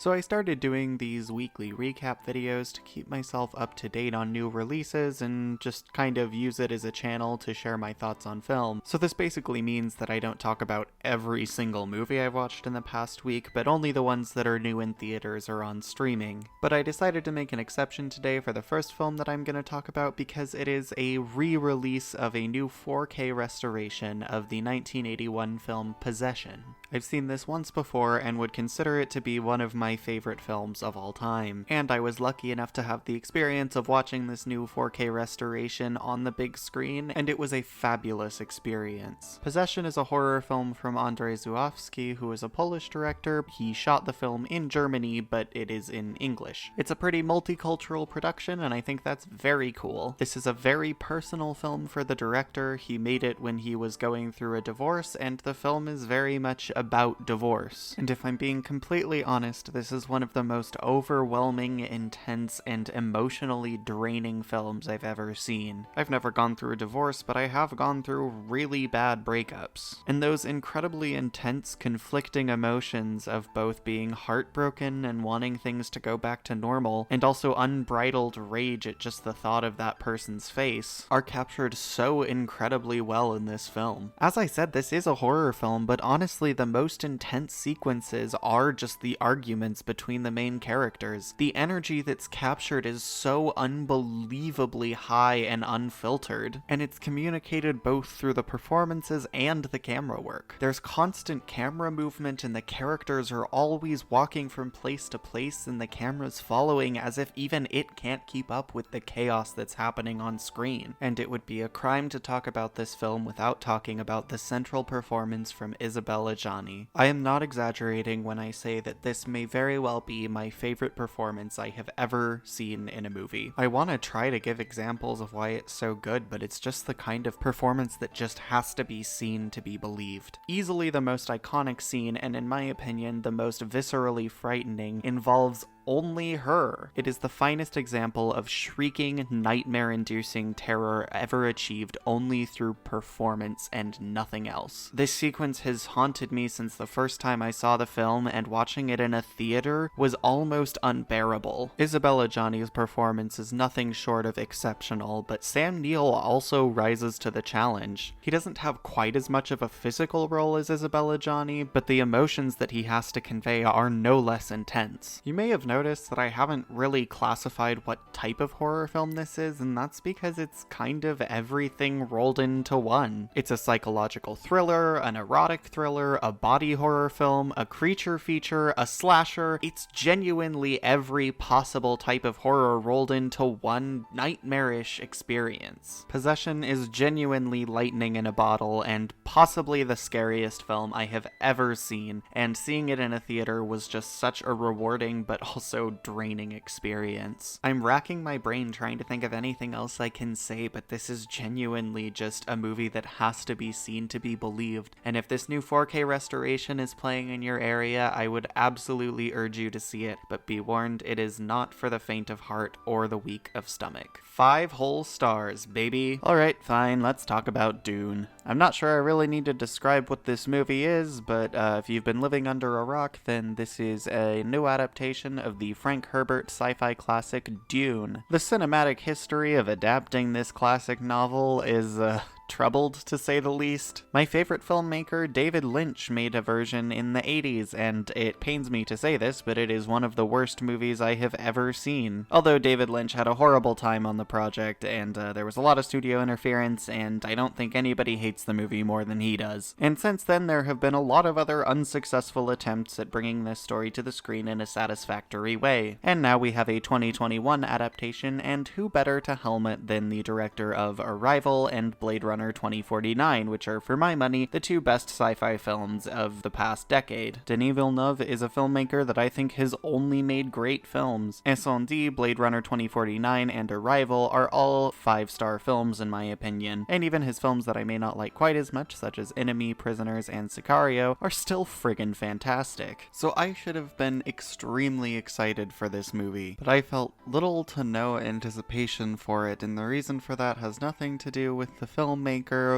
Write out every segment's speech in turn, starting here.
So I started doing these weekly recap videos to keep myself up to date on new releases and just kind of use it as a channel to share my thoughts on film. So this basically means that I don't talk about every single movie I've watched in the past week, but only the ones that are new in theaters or on streaming. But I decided to make an exception today for the first film that I'm going to talk about because it is a re-release of a new 4K restoration of the 1981 film Possession. I've seen this once before and would consider it to be one of my favorite films of all time, and I was lucky enough to have the experience of watching this new 4K restoration on the big screen, and it was a fabulous experience. Possession is a horror film from Andrzej Żuławski, who is a Polish director. He shot the film in Germany, but it is in English. It's a pretty multicultural production, and I think that's very cool. This is a very personal film for the director. He made it when he was going through a divorce, and the film is very much about divorce. And if I'm being completely honest, this is one of the most overwhelming, intense, and emotionally draining films I've ever seen. I've never gone through a divorce, but I have gone through really bad breakups. And those incredibly intense, conflicting emotions of both being heartbroken and wanting things to go back to normal, and also unbridled rage at just the thought of that person's face, are captured so incredibly well in this film. As I said, this is a horror film, but honestly, the most intense sequences are just the arguments between the main characters. The energy that's captured is so unbelievably high and unfiltered, and it's communicated both through the performances and the camera work. There's constant camera movement, and the characters are always walking from place to place, and the camera's following as if even it can't keep up with the chaos that's happening on screen. And it would be a crime to talk about this film without talking about the central performance from Isabella Gianni. I am not exaggerating when I say that this may very well be my favorite performance I have ever seen in a movie. I want to try to give examples of why it's so good, but it's just the kind of performance that just has to be seen to be believed. Easily the most iconic scene, and in my opinion, the most viscerally frightening, involves only her. It is the finest example of shrieking, nightmare-inducing terror ever achieved only through performance and nothing else. This sequence has haunted me since the first time I saw the film, and watching it in a theater was almost unbearable. Isabella Gianni's performance is nothing short of exceptional, but Sam Neill also rises to the challenge. He doesn't have quite as much of a physical role as Isabella Gianni, but the emotions that he has to convey are no less intense. You may have noticed that I haven't really classified what type of horror film this is, and that's because it's kind of everything rolled into one. It's a psychological thriller, an erotic thriller, a body horror film, a creature feature, a slasher. It's genuinely every possible type of horror rolled into one nightmarish experience. Possession is genuinely lightning in a bottle, and possibly the scariest film I have ever seen, and seeing it in a theater was just such a rewarding but also draining experience. I'm racking my brain trying to think of anything else I can say, but this is genuinely just a movie that has to be seen to be believed, and if this new 4K restoration is playing in your area, I would absolutely urge you to see it, but be warned, it is not for the faint of heart or the weak of stomach. 5 whole stars, baby. Alright, fine, let's talk about Dune. I'm not sure I really need to describe what this movie is, but if you've been living under a rock, then this is a new adaptation of the Frank Herbert sci-fi classic Dune. The cinematic history of adapting this classic novel is, troubled, to say the least. My favorite filmmaker, David Lynch, made a version in the 80s, and it pains me to say this, but it is one of the worst movies I have ever seen. Although David Lynch had a horrible time on the project, and there was a lot of studio interference, and I don't think anybody hates the movie more than he does. And since then, there have been a lot of other unsuccessful attempts at bringing this story to the screen in a satisfactory way. And now we have a 2021 adaptation, and who better to helm it than the director of Arrival and Blade Runner 2049, which are, for my money, the two best sci-fi films of the past decade. Denis Villeneuve is a filmmaker that I think has only made great films. Incendie, Blade Runner 2049, and Arrival are all 5-star films in my opinion, and even his films that I may not like quite as much, such as Enemy, Prisoners, and Sicario, are still friggin' fantastic. So I should have been extremely excited for this movie, but I felt little to no anticipation for it, and the reason for that has nothing to do with the filmmaker,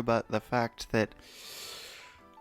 but the fact that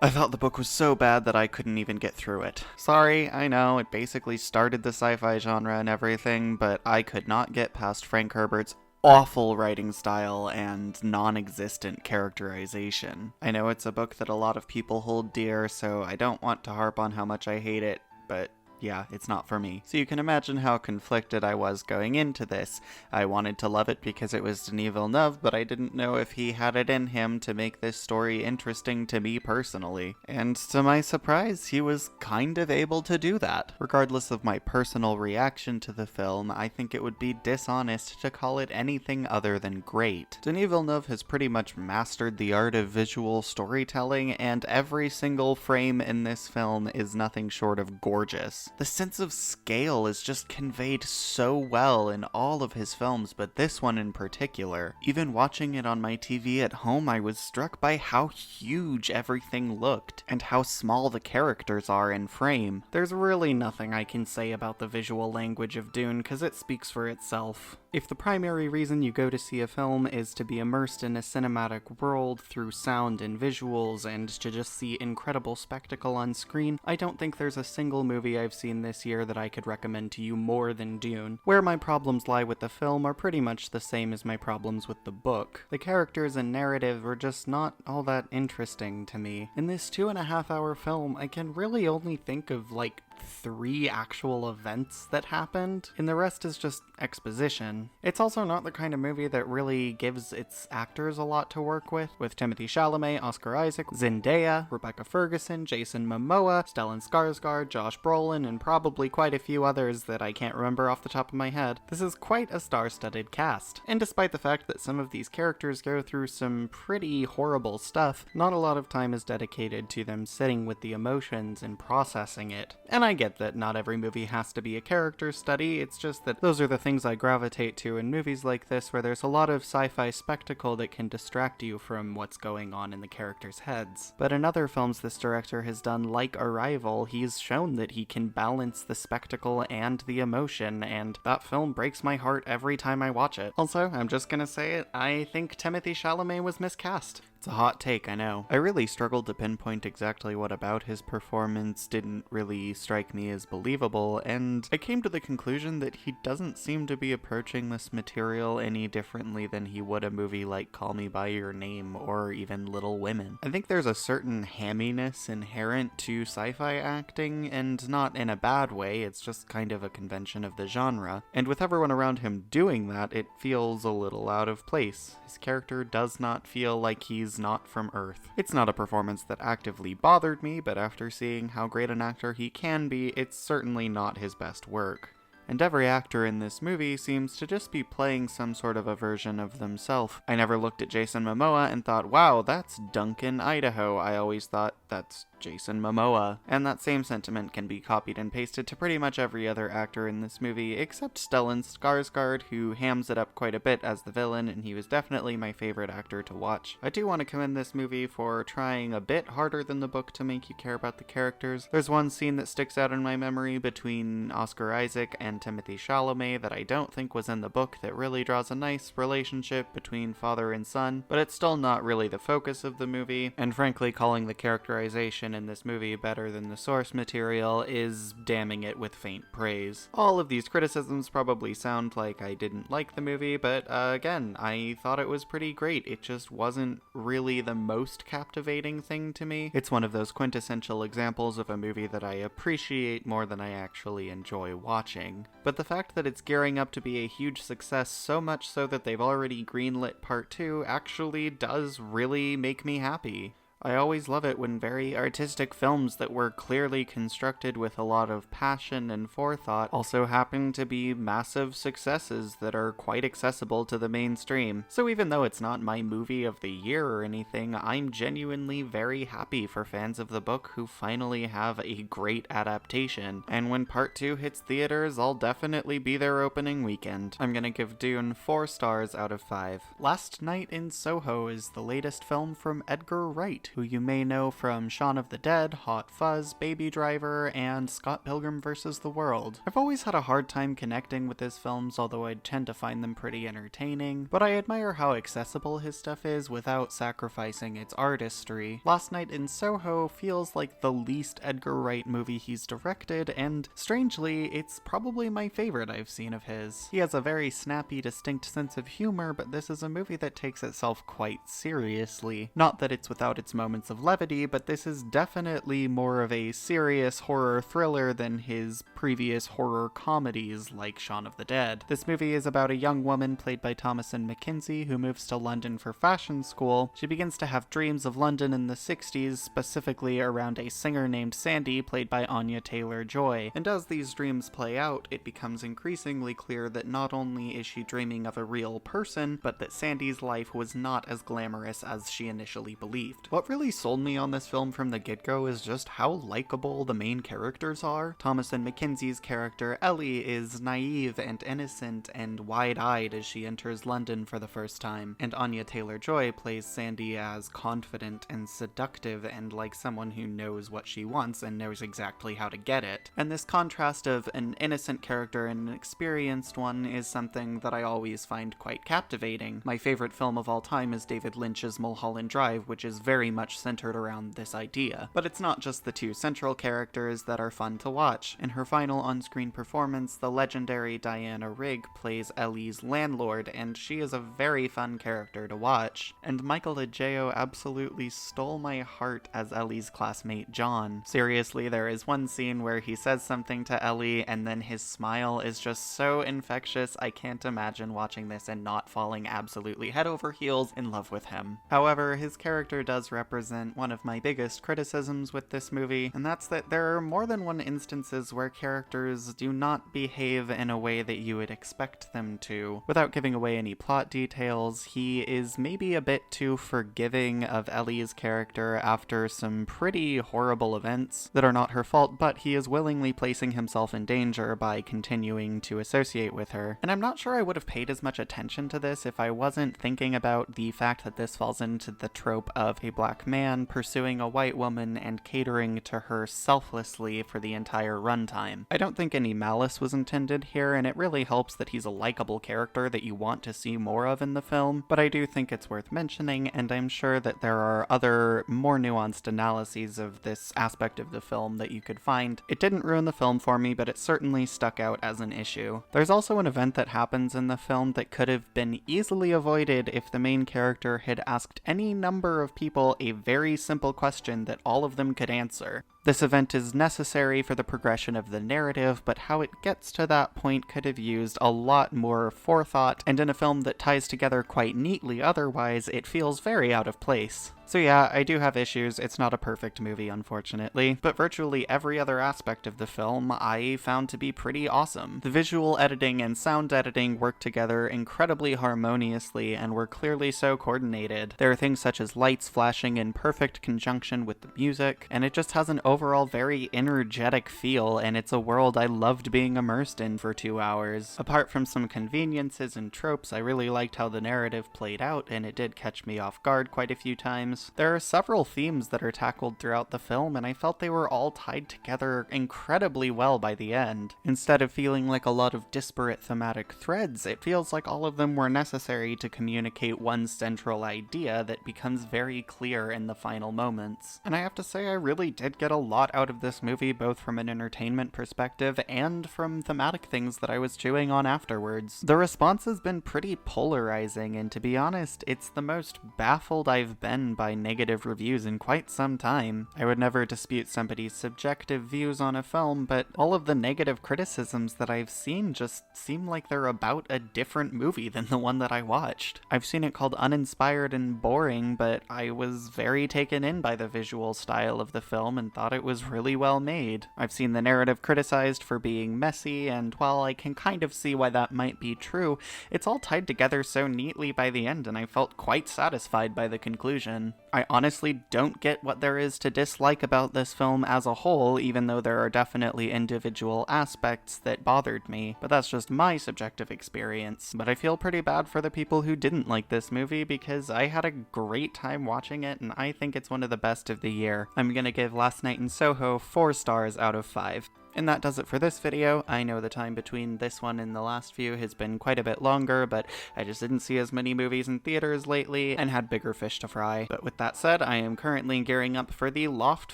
I thought the book was so bad that I couldn't even get through it. Sorry, I know, it basically started the sci-fi genre and everything, but I could not get past Frank Herbert's awful writing style and non-existent characterization. I know it's a book that a lot of people hold dear, so I don't want to harp on how much I hate it, but yeah, it's not for me. So you can imagine how conflicted I was going into this. I wanted to love it because it was Denis Villeneuve, but I didn't know if he had it in him to make this story interesting to me personally. And to my surprise, he was kind of able to do that. Regardless of my personal reaction to the film, I think it would be dishonest to call it anything other than great. Denis Villeneuve has pretty much mastered the art of visual storytelling, and every single frame in this film is nothing short of gorgeous. The sense of scale is just conveyed so well in all of his films, but this one in particular. Even watching it on my TV at home, I was struck by how huge everything looked, and how small the characters are in frame. There's really nothing I can say about the visual language of Dune, because it speaks for itself. If the primary reason you go to see a film is to be immersed in a cinematic world through sound and visuals, and to just see incredible spectacle on screen, I don't think there's a single movie I've seen this year that I could recommend to you more than Dune. Where my problems lie with the film are pretty much the same as my problems with the book. The characters and narrative were just not all that interesting to me. In this 2.5-hour film, I can really only think of like 3 actual events that happened, and the rest is just exposition. It's also not the kind of movie that really gives its actors a lot to work with Timothy Chalamet, Oscar Isaac, Zendaya, Rebecca Ferguson, Jason Momoa, Stellan Skarsgård, Josh Brolin, and probably quite a few others that I can't remember off the top of my head. This is quite a star-studded cast, and despite the fact that some of these characters go through some pretty horrible stuff, not a lot of time is dedicated to them sitting with the emotions and processing it. And I get that not every movie has to be a character study, it's just that those are the things I gravitate to in movies like this, where there's a lot of sci-fi spectacle that can distract you from what's going on in the characters' heads. But in other films this director has done, like Arrival, he's shown that he can balance the spectacle and the emotion, and that film breaks my heart every time I watch it. Also, I'm just gonna say it, I think Timothy Chalamet was miscast. It's a hot take, I know. I really struggled to pinpoint exactly what about his performance didn't really strike me as believable, and I came to the conclusion that he doesn't seem to be approaching this material any differently than he would a movie like Call Me By Your Name or even Little Women. I think there's a certain hamminess inherent to sci-fi acting, and not in a bad way, it's just kind of a convention of the genre. And with everyone around him doing that, it feels a little out of place. His character does not feel like he's not from Earth. It's not a performance that actively bothered me, but after seeing how great an actor he can be, it's certainly not his best work. And every actor in this movie seems to just be playing some sort of a version of themselves. I never looked at Jason Momoa and thought, wow, that's Duncan, Idaho. I always thought, that's Jason Momoa. And that same sentiment can be copied and pasted to pretty much every other actor in this movie, except Stellan Skarsgård, who hams it up quite a bit as the villain, and he was definitely my favorite actor to watch. I do want to commend this movie for trying a bit harder than the book to make you care about the characters. There's one scene that sticks out in my memory between Oscar Isaac and Timothy Chalamet that I don't think was in the book that really draws a nice relationship between father and son, but it's still not really the focus of the movie, and frankly calling the characterization in this movie better than the source material is damning it with faint praise. All of these criticisms probably sound like I didn't like the movie, but again, I thought it was pretty great. It just wasn't really the most captivating thing to me. It's one of those quintessential examples of a movie that I appreciate more than I actually enjoy watching. But the fact that it's gearing up to be a huge success, so much so that they've already greenlit part 2, actually does really make me happy. I always love it when very artistic films that were clearly constructed with a lot of passion and forethought also happen to be massive successes that are quite accessible to the mainstream. So even though it's not my movie of the year or anything, I'm genuinely very happy for fans of the book who finally have a great adaptation. And when part 2 hits theaters, I'll definitely be there opening weekend. I'm gonna give Dune 4 stars out of 5. Last Night in Soho is the latest film from Edgar Wright, who you may know from Shaun of the Dead, Hot Fuzz, Baby Driver, and Scott Pilgrim vs. the World. I've always had a hard time connecting with his films, although I tend to find them pretty entertaining, but I admire how accessible his stuff is without sacrificing its artistry. Last Night in Soho feels like the least Edgar Wright movie he's directed, and strangely, it's probably my favorite I've seen of his. He has a very snappy, distinct sense of humor, but this is a movie that takes itself quite seriously. Not that it's without its moments of levity, but this is definitely more of a serious horror thriller than his previous horror comedies like Shaun of the Dead. This movie is about a young woman played by Thomasin McKenzie who moves to London for fashion school. She begins to have dreams of London in the 60s, specifically around a singer named Sandy played by Anya Taylor-Joy. And as these dreams play out, it becomes increasingly clear that not only is she dreaming of a real person, but that Sandy's life was not as glamorous as she initially believed. What really sold me on this film from the get-go is just how likable the main characters are. Thomasin McKenzie's character Ellie is naive and innocent and wide-eyed as she enters London for the first time, and Anya Taylor-Joy plays Sandy as confident and seductive and like someone who knows what she wants and knows exactly how to get it. And this contrast of an innocent character and an experienced one is something that I always find quite captivating. My favorite film of all time is David Lynch's Mulholland Drive, which is very much centered around this idea. But it's not just the two central characters that are fun to watch. In her final on-screen performance, the legendary Diana Rigg plays Ellie's landlord, and she is a very fun character to watch. And Michael Adjeo absolutely stole my heart as Ellie's classmate John. Seriously, there is one scene where he says something to Ellie, and then his smile is just so infectious. I can't imagine watching this and not falling absolutely head over heels in love with him. However, his character does represent one of my biggest criticisms with this movie, and that's that there are more than one instances where characters do not behave in a way that you would expect them to. Without giving away any plot details, he is maybe a bit too forgiving of Ellie's character after some pretty horrible events that are not her fault, but he is willingly placing himself in danger by continuing to associate with her. And I'm not sure I would have paid as much attention to this if I wasn't thinking about the fact that this falls into the trope of a black man pursuing a white woman and catering to her selflessly for the entire runtime. I don't think any malice was intended here, and it really helps that he's a likable character that you want to see more of in the film, but I do think it's worth mentioning, and I'm sure that there are other more nuanced analyses of this aspect of the film that you could find. It didn't ruin the film for me, but it certainly stuck out as an issue. There's also an event that happens in the film that could have been easily avoided if the main character had asked any number of people a very simple question that all of them could answer. This event is necessary for the progression of the narrative, but how it gets to that point could have used a lot more forethought, and in a film that ties together quite neatly otherwise, it feels very out of place. So yeah, I do have issues. It's not a perfect movie, unfortunately, but virtually every other aspect of the film I found to be pretty awesome. The visual editing and sound editing work together incredibly harmoniously and were clearly so coordinated. There are things such as lights flashing in perfect conjunction with the music, and it just has an overall very energetic feel, and it's a world I loved being immersed in for 2 hours. Apart from some conveniences and tropes, I really liked how the narrative played out, and it did catch me off guard quite a few times. There are several themes that are tackled throughout the film, and I felt they were all tied together incredibly well by the end. Instead of feeling like a lot of disparate thematic threads, it feels like all of them were necessary to communicate one central idea that becomes very clear in the final moments. And I have to say, I really did get a lot out of this movie, both from an entertainment perspective and from thematic things that I was chewing on afterwards. The response has been pretty polarizing, and to be honest, it's the most baffled I've been by negative reviews in quite some time. I would never dispute somebody's subjective views on a film, but all of the negative criticisms that I've seen just seem like they're about a different movie than the one that I watched. I've seen it called uninspired and boring, but I was very taken in by the visual style of the film and thought it was really well made. I've seen the narrative criticized for being messy, and while I can kind of see why that might be true, it's all tied together so neatly by the end, and I felt quite satisfied by the conclusion. I honestly don't get what there is to dislike about this film as a whole, even though there are definitely individual aspects that bothered me, but that's just my subjective experience. But I feel pretty bad for the people who didn't like this movie, because I had a great time watching it, and I think it's one of the best of the year. I'm gonna give Last Night in Soho 4 stars out of 5. And that does it for this video. I know the time between this one and the last few has been quite a bit longer, but I just didn't see as many movies in theaters lately and had bigger fish to fry. But with that said, I am currently gearing up for the Loft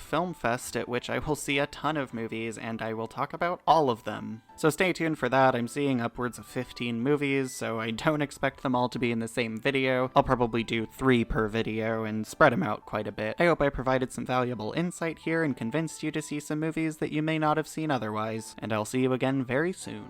Film Fest, at which I will see a ton of movies, and I will talk about all of them. So stay tuned for that. I'm seeing upwards of 15 movies, so I don't expect them all to be in the same video. I'll probably do 3 per video and spread them out quite a bit. I hope I provided some valuable insight here and convinced you to see some movies that you may not have seen otherwise, and I'll see you again very soon.